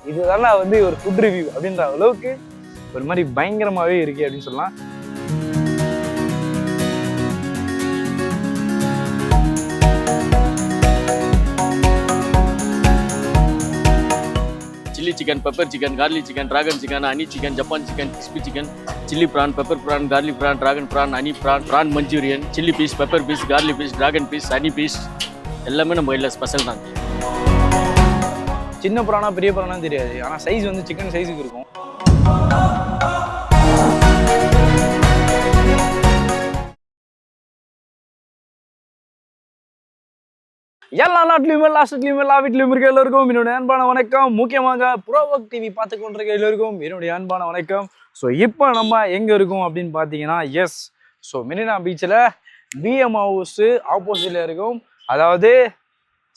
இதுதான் வந்து ஒரு ஃபுட் ரிவ்யூ அப்படின்ற அளவுக்கு ஒரு மாதிரி பயங்கரமாகவே இருக்கு அப்படின்னு சொல்லலாம். chili chicken, pepper chicken, garlic chicken, dragon chicken, honey chicken, Japan chicken, crispy chicken, chili prawn, pepper prawn, garlic prawn, dragon prawn, honey prawn, prawn manchurian, chili piece, pepper piece, garlic piece, dragon piece, honey piece, எல்லாமே நம்ம இதில் special தான். சின்ன ப்ரானா பெரிய ப்ரானா தெரியாது, ஆனால் size வந்து chicken சைஸுக்கு இருக்கும். எல்லா நாட்டிலையுமே லாஸ்ட்லையுமே எல்லா வீட்லையும் இருக்க எல்லோருக்கும் என்னுடைய அன்பான வணக்கம். முக்கியமாக ப்ரோவோக் டிவி பார்த்து கொண்டிருக்க எல்லோருக்கும் என்னுடைய அன்பான வணக்கம். ஸோ இப்போ நம்ம எங்கே இருக்கோம் அப்படின்னு பார்த்தீங்கன்னா, எஸ், ஸோ மெரினா பீச்சில் பிஎம் ஹவுஸ் ஆப்போசிட்டில் இருக்கும். அதாவது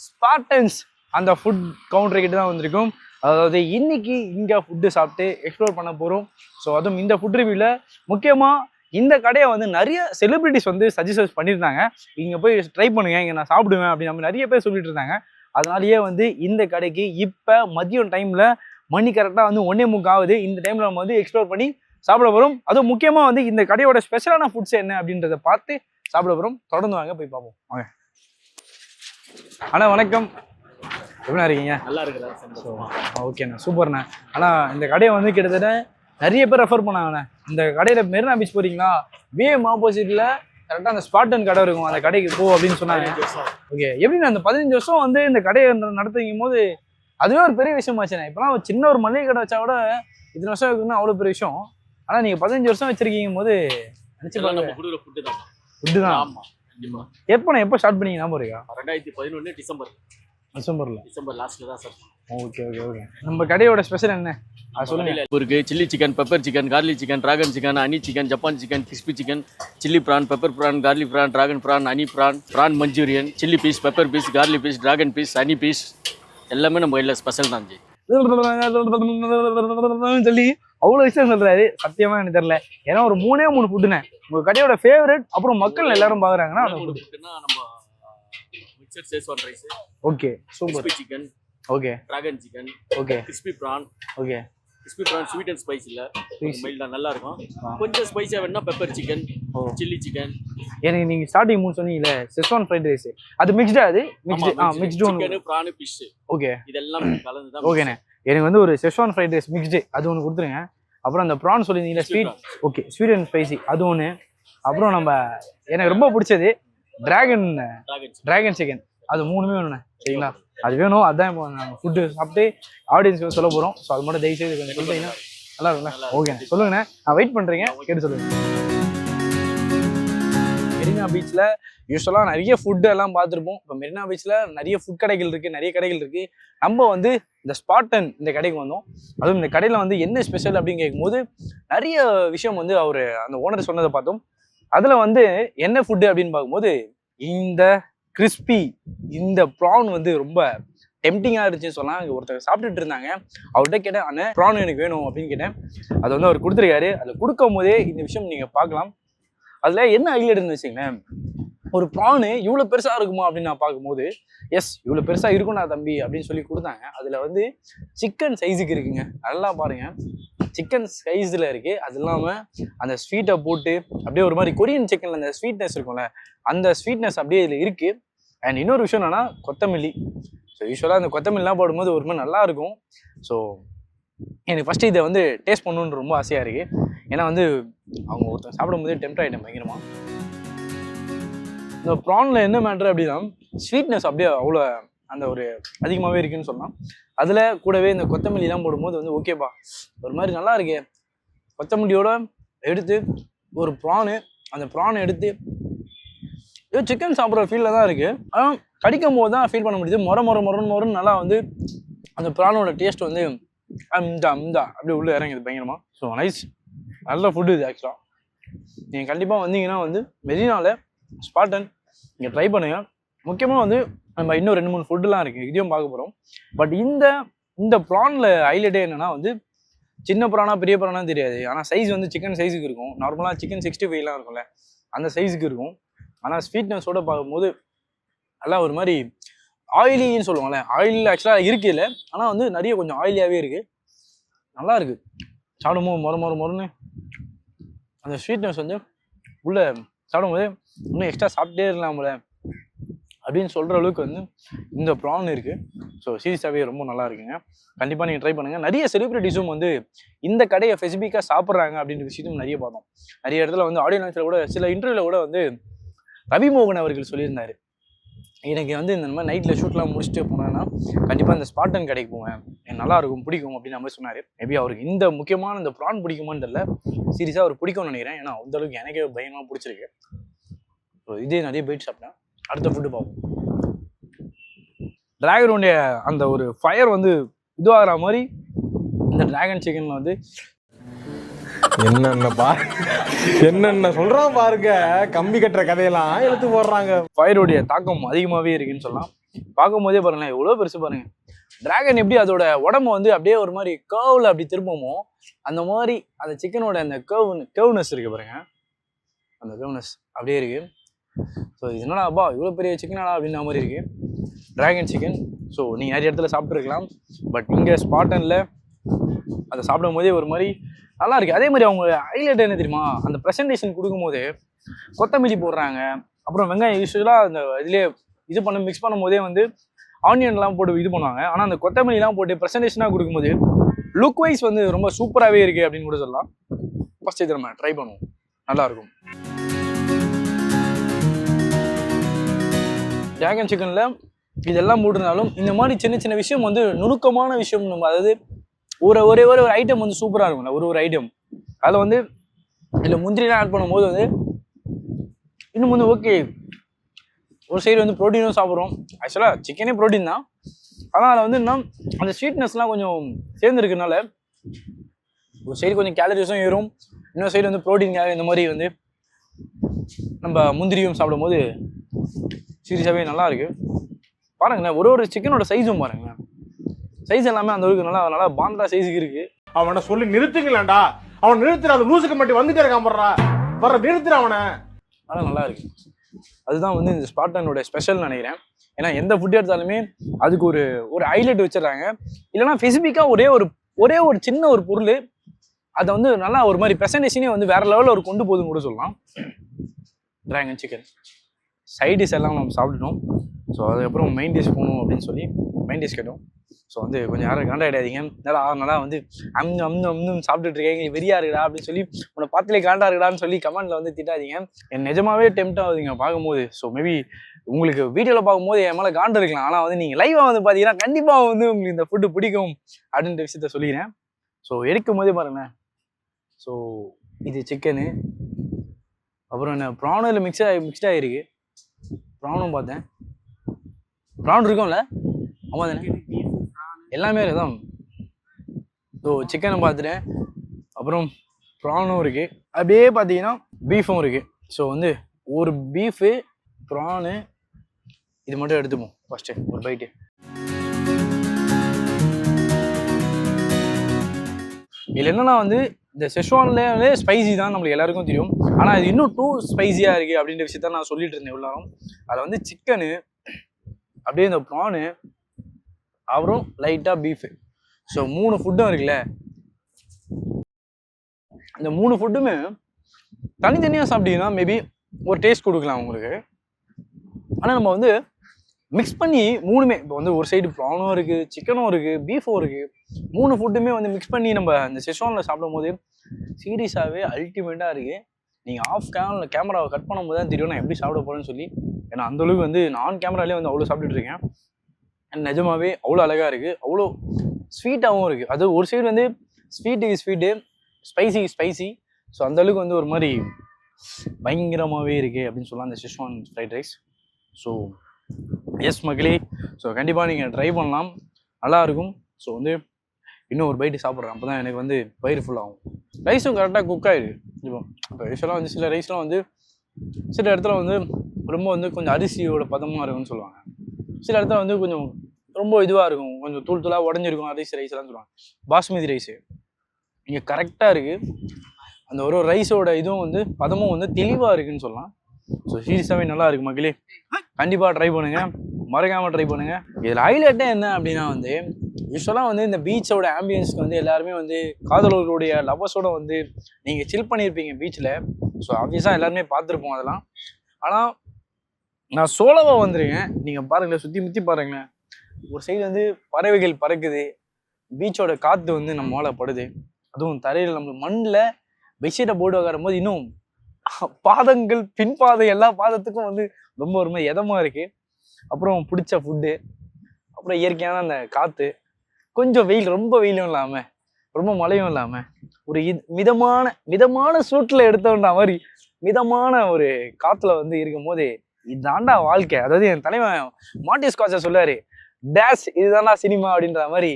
ஸ்பார்டன்ஸ் அந்த ஃபுட் கவுண்டர் கிட்ட தான் வந்திருக்கும். அதாவது இன்னைக்கு இங்கே ஃபுட்டு சாப்பிட்டு எக்ஸ்ப்ளோர் பண்ண போகிறோம். ஸோ அதுவும் இந்த ஃபுட் ரிவ்யூவில் முக்கியமாக இந்த கடையை வந்து நிறைய செலிபிரிட்டிஸ் வந்து சஜஷன்ஸ் பண்ணியிருந்தாங்க. இங்கே போய் ட்ரை பண்ணுங்க, இங்கே நான் சாப்பிடுவேன் அப்படின்னு நம்ம நிறைய பேர் சொல்லிட்டு இருந்தாங்க. அதனாலேயே வந்து இந்த கடைக்கு இப்போ மதியம் டைமில் மணி கரெக்டாக வந்து 1:45 ஆகுது. இந்த டைமில் நம்ம வந்து எக்ஸ்ப்ளோர் பண்ணி சாப்பிட போகிறோம். அதுவும் முக்கியமாக வந்து இந்த கடையோட ஸ்பெஷலான ஃபுட்ஸ் என்ன அப்படின்றத பார்த்து சாப்பிட போகிறோம். தொடர்ந்து வாங்க, போய் பார்ப்போம் வாங்க. அண்ணா வணக்கம், எப்படி இருக்கீங்க? நல்லா இருக்குதா? ஓகேண்ணா, சூப்பர்ண்ணா. ஆனால் இந்த கடையை வந்து கிட்டத்தட்ட நிறைய பேர் ரெஃபர் பண்ணாங்கண்ணே. இந்த கடையில் மெரினா பீச் போறீங்களா, பிஎம் ஆப்போசிட்டில் கரெக்டாக அந்த ஸ்பாட்டன் கடை இருக்கும், அந்த கடைக்கு போ அப்படின்னு சொன்னாங்க. ஓகே, எப்படின்னா அந்த 15 வருஷம் வந்து இந்த கடையை நடத்துக்கும் போது அதுவே ஒரு பெரிய விஷயமாச்சுண்ணே. இப்போலாம் சின்ன ஒரு மளிகை கடை வச்சா கூட இத்தனை வருஷம் இருக்குன்னா அவ்வளோ பெரிய விஷயம். ஆனால் நீங்கள் 15 வருஷம் வச்சிருக்கீங்க போது நினச்சி பாருங்க. ஃபுட்டு தான். எப்போ ஸ்டார்ட் பண்ணீங்க ஞாபகம் இருக்கா? 2011 டிசம்பர் லாஸ்ட்ல தான் சார். Okay okay okay. நம்ம கடையோட ஸ்பெஷல் என்ன சொல்லுங்க. இருக்கு chilli chicken, pepper chicken, garlic chicken, dragon chicken, honey chicken, Japan chicken, crispy chicken, chilli prawn, pepper prawn, garlic prawn, dragon prawn, honey prawn, prawn manchurian, chilli piece, pepper piece, garlic piece, dragon piece, honey piece, எல்லாமே நம்ம இதில் special தான் சொல்லி அவ்வளோ விஷயம் சொல்றாரு. சத்தியமா எனக்கு தெரியல. ஏன்னா ஒரு 3 ஃபுட்டுனே உங்க கடையோட ஃபேவரட். அப்புறம் மக்கள் எல்லாரும் பாக்குறாங்கன்னா நம்ம மிக்சர் schezwan rice, okay super chicken, okay dragon chicken, okay crispy prawn, okay crispy prawn sweet and spice இல்ல, மைல்டா நல்லா இருக்கும். கொஞ்சம் ஸ்பைஸா வேணும்னா பெப்பர் சிக்கன், சில்லி சிக்கன். எனக்கு நீங்க ஸ்டார்டிங் 3 சொன்னீங்கல செஸ்வான் ஃப்ரைட் ரைஸ், அது மிக்ஸ்டா? அது மிக்ஸ்டு சிக்கன், பிரான், ஃபிஷ், ஓகே இதெல்லாம் கலந்து தான். ஓகேண்ணே, எனக்கு வந்து ஒரு செஸ்வான் ஃப்ரைட் ரைஸ் மிக்ஸ்டு அது ஒன்று கொடுத்துருங்க. அப்புறம் அந்த ப்ரான் சொல்லியிருந்தீங்களா sweet, okay sweet and spicy அது ஒன்று. அப்புறம் நம்ம எனக்கு ரொம்ப பிடிச்சது டிராகன் சிக்கன், அது 3மே வேணுண்ணே. சரிங்களா, அது வேணும். அதுதான் இப்போ நாங்கள் ஃபுட்டு சாப்பிட்டு ஆடியன்ஸ்க்கு சொல்ல போகிறோம். ஸோ அது மட்டும் தயவுசெய்து கொஞ்சம் சொல்லிட்டீங்கன்னா நல்லா இருக்குங்களா? ஓகே சொல்லுங்கண்ணே, நான் வெயிட் பண்ணுறீங்க, கேட்டு சொல்லுங்க. மெரினா பீச்சில் யூஸ்வலாக நிறைய ஃபுட்டு எல்லாம் பார்த்துருப்போம். இப்போ மெரினா பீச்சில் நிறைய ஃபுட் கடைகள் இருக்குது, நிறைய கடைகள் இருக்குது. நம்ம வந்து இந்த ஸ்பாட்டன் இந்த கடைக்கு வந்தோம். அதுவும் இந்த கடையில் வந்து என்ன ஸ்பெஷல் அப்படின்னு கேட்கும்போது நிறைய விஷயம் வந்து அவர் அந்த ஓனர் சொன்னதை பார்த்தோம். அதில் வந்து என்ன ஃபுட்டு அப்படின்னு பார்க்கும்போது இந்த கிறிஸ்பி இந்த ப்ரான் வந்து ரொம்ப டெம்டிங்காக இருந்துச்சுன்னு சொல்லலாம். அங்கே ஒருத்தர் சாப்பிட்டுட்டு இருந்தாங்க, அவர்கிட்ட கேட்டேன், அண்ணன் ப்ரான் எனக்கு வேணும் அப்படின்னு கேட்டேன். அது வந்து அவர் கொடுத்துருக்காரு. அதில் கொடுக்கும் போதே இந்த விஷயம் நீங்கள் பார்க்கலாம். அதில் என்ன ஹைலைட்னு வச்சுங்களேன், ஒரு ப்ரானு இவ்வளோ பெருசாக இருக்குமா அப்படின்னு நான் பார்க்கும்போது, எஸ் இவ்வளோ பெருசாக இருக்கும்ண்ணா தம்பி அப்படின்னு சொல்லி கொடுத்தாங்க. அதில் வந்து சிக்கன் சைஸுக்கு இருக்குங்க, நல்லா பாருங்கள், சிக்கன் சைஸில் இருக்குது. அது இல்லாமல் அந்த ஸ்வீட்டை போட்டு அப்படியே ஒரு மாதிரி கொரியன் சிக்கனில் அந்த ஸ்வீட்னஸ் இருக்கும்ல, அந்த ஸ்வீட்னஸ் அப்படியே இதில் இருக்குது. அண்ட் இன்னொரு விஷயம் என்னன்னா கொத்தமல்லி. ஸோ யூஸ்வலாக அந்த கொத்தமல்லிலாம் போடும்போது ஒரு மாதிரி நல்லா இருக்கும். ஸோ எனக்கு ஃபஸ்ட்டு இதை வந்து டேஸ்ட் பண்ணணுன்னு ரொம்ப ஆசையாக இருக்குது. ஏன்னா வந்து அவங்க ஒருத்தர் சாப்பிடும்போது டெம்ப்ட் ஆகிட்டேன் பயங்கரமாக. இந்த ப்ரானில் என்ன மேட்ரு அப்படின்னா ஸ்வீட்னஸ் அப்படியே அவ்வளோ அந்த ஒரு அதிகமாகவே இருக்குன்னு சொல்லலாம். அதில் கூடவே இந்த கொத்தமல்லிலாம் போடும்போது வந்து ஓகேப்பா ஒரு மாதிரி நல்லா இருக்கே. கொத்தமல்லியோட எடுத்து ஒரு ப்ரானு, அந்த ப்ரானை எடுத்து ஏதோ சிக்கன் சாப்பிட்ற ஃபீலில் தான் இருக்குது. ஆனால் கடிக்கும் போது தான் ஃபீல் பண்ண முடியுது. மொரன்னு நல்லா வந்து அந்த ப்ரானோட டேஸ்ட் வந்து அப்படியே உள்ளே இறங்குது பயங்கரமாக. ஸோ நைஸ், நல்ல ஃபுட்டு இது. ஆக்சுவலாக நீங்கள் கண்டிப்பாக வந்தீங்கன்னா வந்து மெரினாவில் ஸ்பாட்டன் இங்கே ட்ரை பண்ணுங்கள். முக்கியமாக வந்து நம்ம இன்னும் 2-3 ஃபுட்டுலாம் இருக்குது, இதையும் பார்க்க போகிறோம். பட் இந்த ப்ரானில் ஹைலைட்டே என்னென்னா வந்து சின்ன ப்ரானா பெரிய ப்ரானா தெரியாது, ஆனால் சைஸ் வந்து சிக்கன் சைஸுக்கு இருக்கும். நார்மலாக சிக்கன் 65லாம் இருக்கும்ல அந்த சைஸுக்கு இருக்கும். ஆனால் ஸ்வீட்னஸோடு பார்க்கும்போது நல்லா ஒரு மாதிரி ஆயிலின்னு சொல்லுவாங்கல்ல, ஆயில் ஆக்சுவலாக இருக்குது இல்லை, ஆனால் வந்து நிறைய கொஞ்சம் ஆயிலியாகவே இருக்குது. நல்லா இருக்குது. சாப்பிடும்போது மொறுன்னு அந்த ஸ்வீட்னஸ் வந்து உள்ள சாப்பிடும்போது இன்னும் எக்ஸ்ட்ரா சாப்பிட்டே இருக்கலாம்ல அப்படின்னு சொல்கிற அளவுக்கு வந்து இந்த ப்ரான் இருக்குது. ஸோ சீரியஸாகவே ரொம்ப நல்லா இருக்குங்க. கண்டிப்பாக நீங்கள் ட்ரை பண்ணுங்கள். நிறைய செலிபிரிட்டிஸும் வந்து இந்த கடையை ஸ்பெசிஃபிக்காக சாப்பிட்றாங்க அப்படின்ற விஷயத்தையும் நிறைய பார்த்தோம். நிறைய இடத்துல வந்து ஆடியோ லான்ச்சில் கூட சில இன்டர்வியூவில் கூட வந்து ரவிமோகன் அவர்கள் சொல்லியிருந்தார், எனக்கு வந்து இந்த மாதிரி நைட்டில் ஷூட்லாம் முடிச்சுட்டு போனேன்னா கண்டிப்பாக இந்த ஸ்பாட்டன் கடைக்கு போவேன், எனக்கு நல்லாயிருக்கும் பிடிக்கும் அப்படின்னு மாதிரி சொன்னார். மேபி அவருக்கு இந்த முக்கியமான இந்த ப்ரான் பிடிக்குமான்னு தெரியல, சீரியஸாக அவர் பிடிக்கும்னு நினைக்கிறேன். ஏன்னா அந்தளவுக்கு எனக்கே பயங்கரமாக பிடிச்சிருக்கு. ஸோ இதே நிறைய பைட் சாப்பிட்டேன். அடுத்த ஃபுட்டு பார்ப்போம். டிராகனுடைய அந்த ஒரு ஃபயர் வந்து இதுவாகிற மாதிரி இந்த டிராகன் சிக்கனில் வந்து என்னென்ன சொல்றான் பாருங்க, கம்பி கட்டுற கதையெல்லாம் எடுத்து போடுறாங்க. ஃபயருடைய தாக்கம் அதிகமாகவே இருக்குன்னு சொல்லலாம். பார்க்கும் போதே பாருங்களேன் எவ்வளோ பெருசு பாருங்க. டிராகன் எப்படி அதோட உடம்பு வந்து அப்படியே ஒரு மாதிரி கர்வ்ல அப்படி திரும்பமோ அந்த மாதிரி அந்த சிக்கனோட அந்த கர்வ்னஸ் இருக்கு பாருங்க, அந்த கர்வ்னஸ் அப்படியே இருக்கு. ஸோ இது என்னடா அப்பா இவ்வளோ பெரிய சிக்கனாடா அப்படின்ற மாதிரி இருக்கு டிராகன் சிக்கன். ஸோ நீங்கள் நிறைய இடத்துல சாப்பிட்ருக்கலாம், பட் இங்கே ஸ்பாட்டனில் அதை சாப்பிடும் போதே ஒரு மாதிரி நல்லா இருக்கு. அதே மாதிரி அவங்க ஹைலைட் என்ன தெரியுமா, அந்த ப்ரெசன்டேஷன் கொடுக்கும்போது கொத்தமல்லி போடுறாங்க, அப்புறம் வெங்காயம் யூஸ்வலாக அந்த இதுலேயே மிக்ஸ் பண்ணும் போதே வந்து ஆனியன்லாம் போட்டு இது பண்ணுவாங்க. ஆனால் அந்த கொத்தமல்லிலாம் போட்டு ப்ரெசன்டேஷனாக கொடுக்கும்போது லுக் வைஸ் வந்து ரொம்ப சூப்பராகவே இருக்குது அப்படின்னு கூட சொல்லலாம். ஃபர்ஸ்ட் இது நம்ம ட்ரை பண்ணுவோம், நல்லாயிருக்கும். டிராகன் சிக்கனில் இதெல்லாம் போட்டிருந்தாலும் இந்த மாதிரி சின்ன சின்ன விஷயம் வந்து நுணுக்கமான விஷயம். நம்ம அதாவது ஒரே ஒரு ஐட்டம் வந்து சூப்பராக இருக்கும்ல, ஒரு ஐட்டம் அதில் வந்து இதில் முந்திரிலாம் ஆட் பண்ணும்போது வந்து இன்னும் வந்து ஓகே. ஒரு சைடு வந்து ப்ரோட்டீனும் சாப்பிட்றோம், ஆக்சுவலாக சிக்கனே ப்ரோட்டீன் தான், ஆனால் அதில் வந்து இன்னும் அந்த ஸ்வீட்னஸ்லாம் கொஞ்சம் சேர்ந்துருக்கனால ஒரு சைடு கொஞ்சம் கேலரிஸும் ஏறும், இன்னொரு சைடு வந்து ப்ரோட்டீனுக்காக இந்த மாதிரி வந்து நம்ம முந்திரியும் சாப்பிடும் போது சீரியஸாகவே நல்லா இருக்குது. பாருங்கண்ணே, ஒரு சிக்கனோட சைஸும் பாருங்களேன், சைஸ் எல்லாமே அந்த அளவுக்கு நல்லா பாந்தா சைஸுக்கு இருக்கு. அவனை சொல்லி நிறுத்துங்களேன்டா, அவன் நிறுத்துற அந்த லூசுக்கு மட்டும் வந்துட்டே இருக்கான் வர நிறுத்துற அவனை. ஆனால் நல்லா இருக்கு. அதுதான் வந்து இந்த ஸ்பாட்டனோட ஸ்பெஷல் நினைக்கிறேன். ஏன்னா எந்த ஃபுட் எடுத்தாலுமே அதுக்கு ஒரு ஹைலைட் வச்சிடறாங்க, இல்லைன்னா ஸ்பெசிஃபிக்காக ஒரே ஒரு சின்ன ஒரு பொருள் அதை வந்து நல்லா ஒரு மாதிரி ப்ரெசன்டேஷனே வந்து வேற லெவலில் ஒரு கொண்டு போகுதுன்னு கூட சொல்லலாம். டிராகன் சிக்கன் சைடிஷ் எல்லாம் நம்ம சாப்பிட்டுட்டோம். ஸோ அதுக்கப்புறம் மெயின் டிஷ் போகணும் அப்படின்னு சொல்லி மெயின் டிஷ் கேட்டோம். ஸோ வந்து கொஞ்சம் யாரும் காண்டாயிடாதீங்க, நல்லா வந்து அம்னு சாப்பிட்டுட்டு இருக்கேன், எங்களுக்கு வெறியா இருக்குடா அப்படின்னு சொல்லி உன்னை பார்த்துலே காண்டா இருக்குடான்னு சொல்லி கமெண்ட்ல வந்து திட்டாதீங்க. என் நிஜமாவே டெம்ட் ஆகுதுங்க பார்க்கும்போது. ஸோ மேபி உங்களுக்கு வீடியோவில் பார்க்கும்போது என் மேலே காண்டு இருக்கலாம், ஆனால் வந்து நீங்கள் லைவாக வந்து பார்த்தீங்கன்னா கண்டிப்பாக வந்து உங்களுக்கு இந்த ஃபுட்டு பிடிக்கும் அப்படின்ற விஷயத்த சொல்லிக்கிறேன். ஸோ எடுக்கும் போதே பாருங்களேன். ஸோ இது சிக்கனு, அப்புறம் என்ன ப்ரானில் மிக்ஸ்ட் ஆகிருக்கு. ப்ரானும் பார்த்தேன், ப்ரான் இருக்கும்ல, ஆமாம் தானே, எல்லாமே இருக்குதான். ஸோ சிக்கனை பார்த்துட்டேன், அப்புறம் ப்ரானும் இருக்குது, அப்படியே பார்த்தீங்கன்னா பீஃபும் இருக்குது. ஸோ வந்து ஒரு பீஃபு ப்ரானு இது மட்டும் எடுத்துப்போம் ஃபஸ்ட்டு ஒரு பைட்டு. இதில் என்னன்னா வந்து இந்த செஷ்வான்லேயே ஸ்பைசி தான் நம்மளுக்கு எல்லாருக்கும் தெரியும், ஆனால் இது இன்னும் டூ ஸ்பைசியாக இருக்குது அப்படின்ற விஷயத்த நான் சொல்லிட்டு இருந்தேன் எல்லாரும். அதில் வந்து சிக்கனு, அப்படியே இந்த ப்ரானு, அப்புறம் லைட்டாக பீஃபு. ஸோ 3 ஃபுட்டும் இருக்குல்ல, இந்த 3 ஃபுட்டுமே தனித்தனியாக சாப்பிட்டீங்கன்னா மேபி ஒரு டேஸ்ட் கொடுக்கலாம் உங்களுக்கு. ஆனால் நம்ம வந்து மிக்ஸ் பண்ணி 3மே இப்போ வந்து ஒரு சைடு ப்ரானும் இருக்குது, சிக்கனும் இருக்குது, பீஃபும் இருக்குது, 3 ஃபுட்டுமே வந்து மிக்ஸ் பண்ணி நம்ம இந்த செஷ்வானில் சாப்பிடும் போது சீரியஸாகவே அல்டிமேட்டாக இருக்குது. நீங்கள் ஆஃப் கேமராவை கட் பண்ணும்போது தான் தெரியும் நான் எப்படி சாப்பிட போகிறேன்னு சொல்லி. ஏன்னா அந்தளவுக்கு வந்து நான் கேமராலேயே வந்து அவ்வளோ சாப்பிட்டுட்டு இருக்கேன். நிஜமாவே அவ்வளோ அழகாக இருக்குது, அவ்வளோ ஸ்வீட்டாகவும் இருக்குது. அது ஒரு சைடு வந்து ஸ்வீட்டு ஸ்பைசி. ஸோ அந்தளவுக்கு வந்து ஒரு மாதிரி பயங்கரமாகவே இருக்குது அப்படின்னு சொல்லலாம் அந்த schezwan fried rice. So yes மக்களே, ஸோ கண்டிப்பாக நீங்கள் ட்ரை பண்ணலாம், நல்லாயிருக்கும். ஸோ வந்து இன்னும் ஒரு பைட்டு சாப்பிட்றேன், அப்போ தான் எனக்கு வந்து வயிறு ஃபுல்லாகும். ரைஸும் கரெக்டாக குக் ஆகிடுது. இப்போ ரைஸ்லாம் வந்து சில ரைஸ்லாம் வந்து சில இடத்துல வந்து ரொம்ப வந்து கொஞ்சம் அரிசியோட பதமாக இருக்குன்னு சொல்லுவாங்க, சில இடத்துல வந்து கொஞ்சம் ரொம்ப இதுவாக இருக்கும், கொஞ்சம் தூளாக உடஞ்சிருக்கும் ரைஸ்லாம் சொல்லுவாங்க. பாஸ்மதி ரைஸு இங்கே கரெக்டாக இருக்குது, அந்த ஒரு ரைஸோட இதுவும் வந்து பதமும் வந்து தெளிவாக இருக்குதுன்னு சொல்லலாம். ஸோ சீரியஸாகவே நல்லா இருக்கு மக்களே, கண்டிப்பாக ட்ரை பண்ணுங்க, மறக்காமல் ட்ரை பண்ணுங்க. இதில் ஹைலைட்டே என்ன அப்படின்னா வந்து யூஸ்வலாக வந்து இந்த பீச்சோட ஆம்பியன்ஸ்க்கு வந்து எல்லாருமே வந்து காதலர்களுடைய லவ்வர்ஸோட வந்து நீங்கள் சில் பண்ணியிருப்பீங்க பீச்சில். ஸோ ஆப்வியஸாக எல்லாருமே பார்த்துருப்போம் அதெல்லாம். ஆனால் நான் சோலோவாக வந்துருக்கேன். நீங்கள் பாருங்களேன், சுற்றி முற்றி பாருங்களேன், ஒரு சைடு வந்து பறவைகள் பறக்குது, பீச்சோட காற்று வந்து நம்ம மேலே படுது, அதுவும் தரையில் நம்ம மண்ணில் பெட்ஷீட்டை போட்டு உட்காரும் போது இன்னும் பாதங்கள் பின்பாதம் எல்லா பாதத்துக்கும் வந்து ரொம்ப ரொம்ப இதமாக இருக்குது. அப்புறம் பிடிச்ச ஃபுட்டு, அப்புறம் இயற்கையான அந்த காற்று, கொஞ்சம் வெயில், ரொம்ப வெயிலும் இல்லாமல் ரொம்ப மழையும் இல்லாமல் ஒரு மிதமான சூட்டில் எடுத்தோன்ற மாதிரி மிதமான ஒரு காற்றுல வந்து இருக்கும் போது இதுதான்டா வாழ்க்கை. அதாவது என் தலைவன் மார்ட்டின் காசா சொல்லுவாரு, டேஷ் இதுதான்டா சினிமா அப்படின்ற மாதிரி,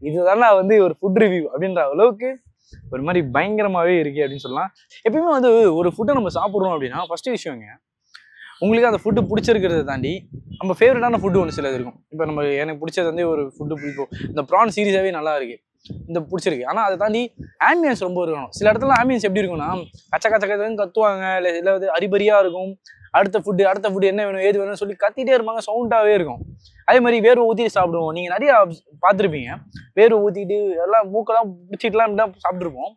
இதுதான்டா வந்து ஒரு ஃபுட் ரிவ்யூ அப்படின்ற அளவுக்கு ஒரு மாதிரி பயங்கரமாகவே இருக்கு அப்படின்னு சொல்லலாம். எப்பயுமே வந்து ஒரு ஃபுட்டை நம்ம சாப்பிட்றோம் அப்படின்னா ஃபர்ஸ்ட் விஷயங்க, உங்களுக்கு அந்த ஃபுட்டு பிடிச்சிருக்கிறத தாண்டி நம்ம ஃபேவரட்டான ஃபுட்டு ஒன்று சிலது இருக்கும். இப்போ எனக்கு பிடிச்சது வந்து ஒரு ஃபுட்டு பிடிக்கும், இந்த ப்ரான் சீரியஸாகவே நல்லா இருக்கு, இந்த பிடிச்சிருக்கு. ஆனால் அதை தாண்டி ஆம்பியன்ஸ் ரொம்ப இருக்கணும். சில இடத்துல ஆம்பியன்ஸ் எப்படி இருக்கும்னா கச்ச கச்ச கச்சன்னு கத்துவாங்க, இல்லை ஏதாவது அரிபரியாக இருக்கும், அடுத்த ஃபுட்டு என்ன வேணும் ஏது வேணும்னு சொல்லி கத்திட்டே இருப்பாங்க, சவுண்டாகவே இருக்கும். அதே மாதிரி வேர்வை ஊற்றிட்டு சாப்பிடுவோம். நீங்கள் நிறைய பார்த்துருப்பீங்க, வேர்வை ஊற்றிட்டு எல்லாம் மூக்கெல்லாம் பிடிச்சிட்டுலாம் இப்படிதான் சாப்பிட்ருப்போம்.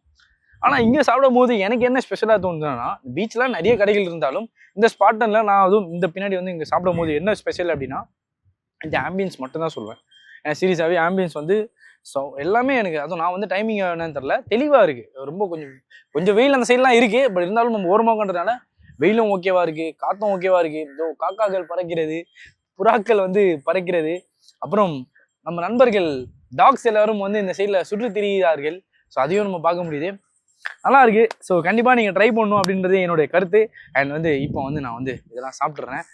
ஆனால் இங்கே சாப்பிடும் போது எனக்கு என்ன ஸ்பெஷலாக தோணுதுன்னா, பீச்லாம் நிறைய கடைகள் இருந்தாலும் இந்த ஸ்பாட்டனில் நான் அதுவும் இந்த பின்னாடி வந்து இங்கே சாப்பிடும் போது என்ன ஸ்பெஷல் அப்படின்னா இந்த ஆம்பியன்ஸ் மட்டும்தான் சொல்லுவேன். ஏன்னா சீரியஸாகவே ஆம்பியன்ஸ் வந்து எல்லாமே எனக்கு, அதுவும் நான் வந்து டைமிங் என்னன்னு தெரில, தெளிவாக இருக்குது. ரொம்ப கொஞ்சம் வெயில் அந்த சைட்லாம் இருக்குது, பட் இருந்தாலும் நம்ம ஓரமாகன்றதுனால வெயிலும் ஓகேவா இருக்குது, காற்றும் ஓகேவா இருக்குது. இதோ காக்காக்கள் பறக்கிறது, புறாக்கள் வந்து பறக்கிறது, அப்புறம் நம்ம நண்பர்கள் டாக்ஸ் எல்லாரும் வந்து இந்த சைடில் சுற்றி திரிகிறார்கள். ஸோ அதையும் நம்ம பார்க்க முடியுது, நல்லா இருக்கு. ஸோ கண்டிப்பாக நீங்கள் ட்ரை பண்ணணும் அப்படின்றது என்னுடைய கருத்து. அண்ட் வந்து இப்போ வந்து நான் வந்து இதெல்லாம் சாப்பிட்றேன்.